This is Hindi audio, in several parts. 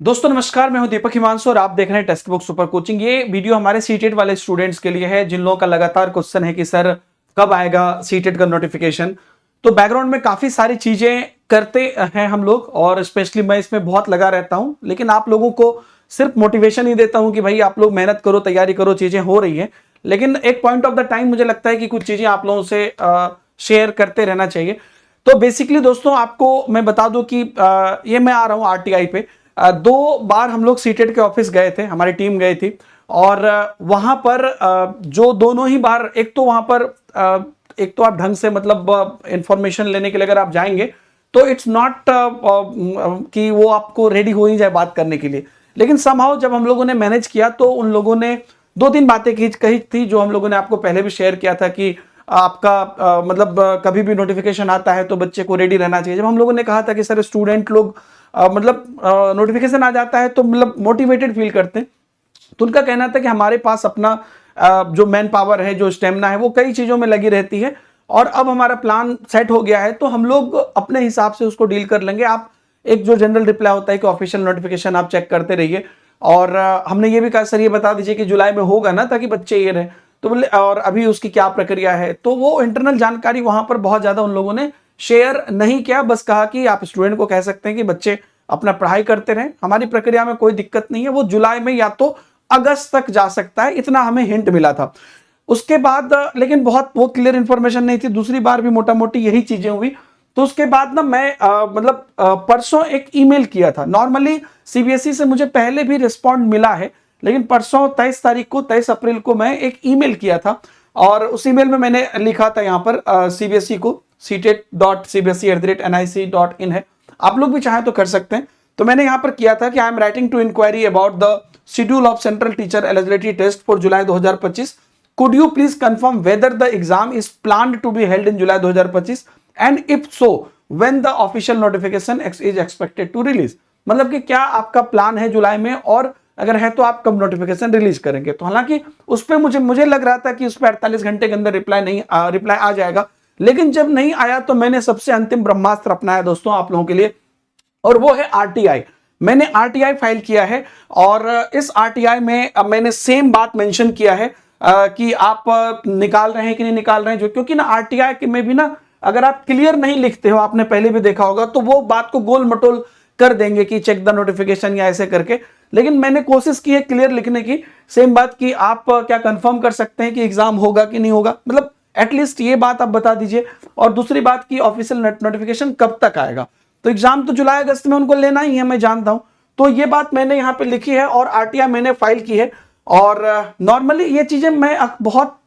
दोस्तों नमस्कार, मैं हूं दीपक हिमांशु और आप देख रहे हैं टेक्स्ट बुक सुपर कोचिंग। ये वीडियो हमारे सीटेट वाले स्टूडेंट्स के लिए है जिन लोगों का लगातार क्वेश्चन है कि सर कब आएगा सीटेट का नोटिफिकेशन। तो बैकग्राउंड में काफी सारी चीजें करते हैं हम लोग और स्पेशली मैं इसमें बहुत लगा रहता हूं, लेकिन आप लोगों को सिर्फ मोटिवेशन ही देता हूं कि भाई आप लोग मेहनत करो, तैयारी करो, चीजें हो रही है। लेकिन एक पॉइंट ऑफ द टाइम मुझे लगता है कि कुछ चीजें आप लोगों से शेयर करते रहना चाहिए। तो बेसिकली दोस्तों आपको मैं बता दूं कि ये मैं आ रहा हूं आरटीआई पे। 2 बार हम लोग सीटेट के ऑफिस गए थे, हमारी टीम गई थी और वहां पर जो दोनों ही बार, एक तो वहां पर एक तो आप ढंग से मतलब इंफॉर्मेशन लेने के लिए अगर आप जाएंगे तो इट्स नॉट कि वो आपको रेडी हो ही जाए बात करने के लिए। लेकिन समहाउ जब हम लोगों ने मैनेज किया तो उन लोगों ने 2-3 बातें कही थी जो हम लोगों ने आपको पहले भी शेयर किया था कि आपका मतलब कभी भी नोटिफिकेशन आता है तो बच्चे को रेडी रहना चाहिए। जब हम लोगों ने कहा था कि सर स्टूडेंट लोग मतलब नोटिफिकेशन आ जाता है तो मतलब मोटिवेटेड फील करते हैं, तो उनका कहना था कि हमारे पास अपना जो मैन पावर है, जो स्टेमिना है, वो कई चीजों में लगी रहती है और अब हमारा प्लान सेट हो गया है तो हम लोग अपने हिसाब से उसको डील कर लेंगे। आप एक जो जनरल रिप्लाई होता है कि ऑफिशियल नोटिफिकेशन आप चेक करते रहिए। और हमने ये भी कहा सर ये बता दीजिए कि जुलाई में होगा ना, ताकि बच्चे ये रहे। तो बोले और अभी उसकी क्या प्रक्रिया है, तो वो इंटरनल जानकारी वहां पर बहुत ज्यादा उन लोगों ने शेयर नहीं किया। बस कहा कि आप स्टूडेंट को कह सकते हैं कि बच्चे अपना पढ़ाई करते रहें, हमारी प्रक्रिया में कोई दिक्कत नहीं है, वो जुलाई में या तो अगस्त तक जा सकता है, इतना हमें हिंट मिला था। उसके बाद लेकिन बहुत वो क्लियर इंफॉर्मेशन नहीं थी। दूसरी बार भी मोटा मोटी यही चीजें हुई। तो उसके बाद ना मैं मतलब परसों एक ईमेल किया था। नॉर्मली सीबीएसई से मुझे पहले भी रिस्पॉन्ड मिला है, लेकिन परसों 23 तारीख को 23 अप्रैल को मैं एक ईमेल किया था और उस ईमेल में मैंने लिखा था यहाँ पर सीबीएसई को ctet.cbse@nic.in है, आप लोग भी चाहें तो कर सकते हैं। तो मैंने यहां पर किया था कि I am writing to inquiry about the schedule of central teacher eligibility test for July 2025। Could you please confirm whether the exam is planned to be held in July 2025 and if so when the official notification is expected to release. मतलब कि क्या आपका प्लान है जुलाई में, और अगर है तो आप कब नोटिफिकेशन रिलीज करेंगे। तो हालांकि उस पर मुझे लग रहा था कि उस पर 48 घंटे के अंदर रिप्लाई आ जाएगा, लेकिन जब नहीं आया तो मैंने सबसे अंतिम ब्रह्मास्त्र अपनाया दोस्तों आप लोगों के लिए, और वो है आरटीआई। मैंने आरटीआई फाइल किया है और इस आरटीआई में अब मैंने सेम बात मेंशन किया है कि आप निकाल रहे हैं कि नहीं निकाल रहे हैं, जो क्योंकि ना आरटीआई में भी ना अगर आप क्लियर नहीं लिखते हो, आपने पहले भी देखा होगा, तो वो बात को गोल मटोल कर देंगे कि चेक द नोटिफिकेशन या ऐसे करके। लेकिन मैंने कोशिश की है क्लियर लिखने की। सेम बात कि आप क्या कंफर्म कर सकते हैं कि एग्जाम होगा कि नहीं होगा, मतलब एटलीस्ट ये बात आप बता दीजिए। और दूसरी बात की ऑफिशियल नोटिफिकेशन कब तक आएगा। तो एग्जाम तो जुलाई अगस्त में उनको लेना ही है, मैं जानता हूं। तो ये बात मैंने यहां पे लिखी है और आरटीआई मैंने फाइल की है। और नॉर्मली ये चीजें मैं बहुत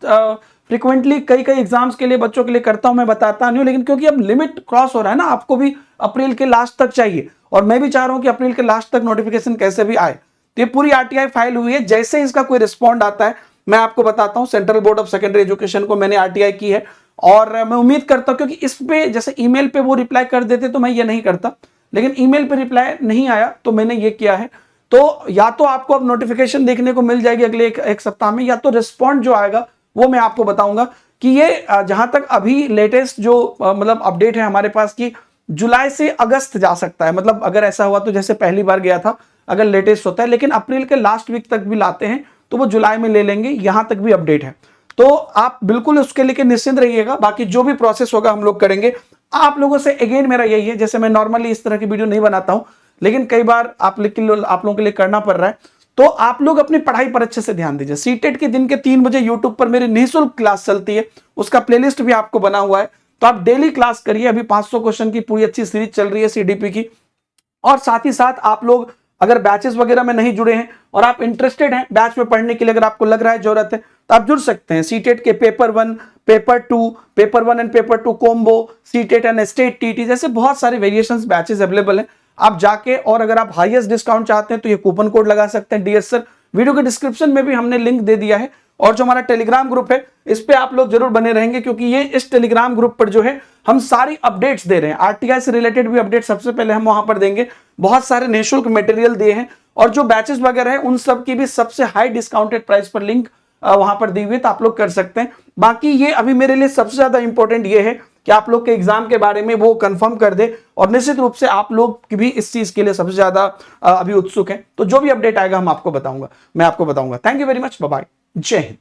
फ्रिक्वेंटली कई एग्जाम्स के लिए बच्चों के लिए करता हूं, मैं बताता नहीं हूं, लेकिन क्योंकि अब लिमिट क्रॉस हो रहा है ना, आपको भी अप्रैल के लास्ट तक चाहिए और मैं भी चाह रहा हूं कि अप्रैल के लास्ट तक नोटिफिकेशन कैसे भी आए। तो ये पूरी आरटीआई फाइल हुई है, जैसे इसका कोई रिस्पॉन्ड आता है मैं आपको बताता हूं। Central board of secondary education को मैंने आरटीआई की है और मैं उम्मीद करता हूं, क्योंकि इस पे जैसे ईमेल पे वो रिप्लाई कर देते तो मैं ये नहीं करता, लेकिन ईमेल पे रिप्लाई नहीं आया तो मैंने ये किया है। तो या तो आपको अब नोटिफिकेशन देखने को मिल जाएगी अगले एक सप्ताह में, या तो रिस्पॉन्ड जो आएगा वो मैं आपको बताऊंगा कि ये जहां तक अभी लेटेस्ट जो मतलब अपडेट है हमारे पास की जुलाई से अगस्त जा सकता है। मतलब अगर ऐसा हुआ तो जैसे पहली बार गया था, अगर लेटेस्ट होता है, लेकिन अप्रैल के लास्ट वीक तक भी लाते हैं तो वो जुलाई में ले लेंगे, यहां तक भी अपडेट है। तो आप बिल्कुल उसके लिए निश्चिंत रहिएगा, बाकी जो भी प्रोसेस होगा हम लोग करेंगे। आप लोगों से अगेन मेरा यही है, जैसे मैं नॉर्मली इस तरह की वीडियो नहीं बनाता हूं, लेकिन कई बार आप लोगों के लिए करना पड़ रहा है, तो आप लोग अपनी पढ़ाई पर अच्छे से ध्यान दीजिए। सीटेट के दिन के 3 बजे यूट्यूब पर मेरी निःशुल्क क्लास चलती है, उसका प्लेलिस्ट भी आपको बना हुआ है, तो आप डेली क्लास करिए। अभी 500 क्वेश्चन की पूरी अच्छी सीरीज चल रही है सीडीपी की। और साथ ही साथ आप लोग अगर बैचेस वगैरह में नहीं जुड़े हैं और आप इंटरेस्टेड हैं बैच में पढ़ने के लिए, अगर आपको लग रहा है जरूरत है, तो आप जुड़ सकते हैं। सीटेट के paper 1, paper 1 and paper 2 combo, CTET and state TT जैसे बहुत सारे वेरिएशंस बैचेस अवेलेबल हैं। आप जाके, और अगर आप हाईएस्ट डिस्काउंट चाहते हैं तो ये कूपन कोड लगा सकते हैं डीएस सर। वीडियो के डिस्क्रिप्शन में भी हमने लिंक दे दिया है। और जो हमारा टेलीग्राम ग्रुप है इस पे आप लोग जरूर बने रहेंगे, क्योंकि ये इस टेलीग्राम ग्रुप पर जो है हम सारी अपडेट्स दे रहे हैं। आरटीआई से रिलेटेड भी अपडेट सबसे पहले हम वहां पर देंगे। बहुत सारे निःशुल्क मटेरियल दिए हैं और जो बैचेस वगैरह है उन सब की भी सबसे हाई डिस्काउंटेड प्राइस पर लिंक वहां पर दी हुई है, तो आप लोग कर सकते हैं। बाकी ये अभी मेरे लिए सबसे ज्यादा इंपॉर्टेंट ये है कि आप लोग के एग्जाम के बारे में वो कंफर्म कर दे, और निश्चित रूप से आप लोग भी इस चीज के लिए सबसे ज्यादा अभी उत्सुक हैं। तो जो भी अपडेट आएगा मैं आपको बताऊंगा। Thank you very much, bye bye, जय हिंद।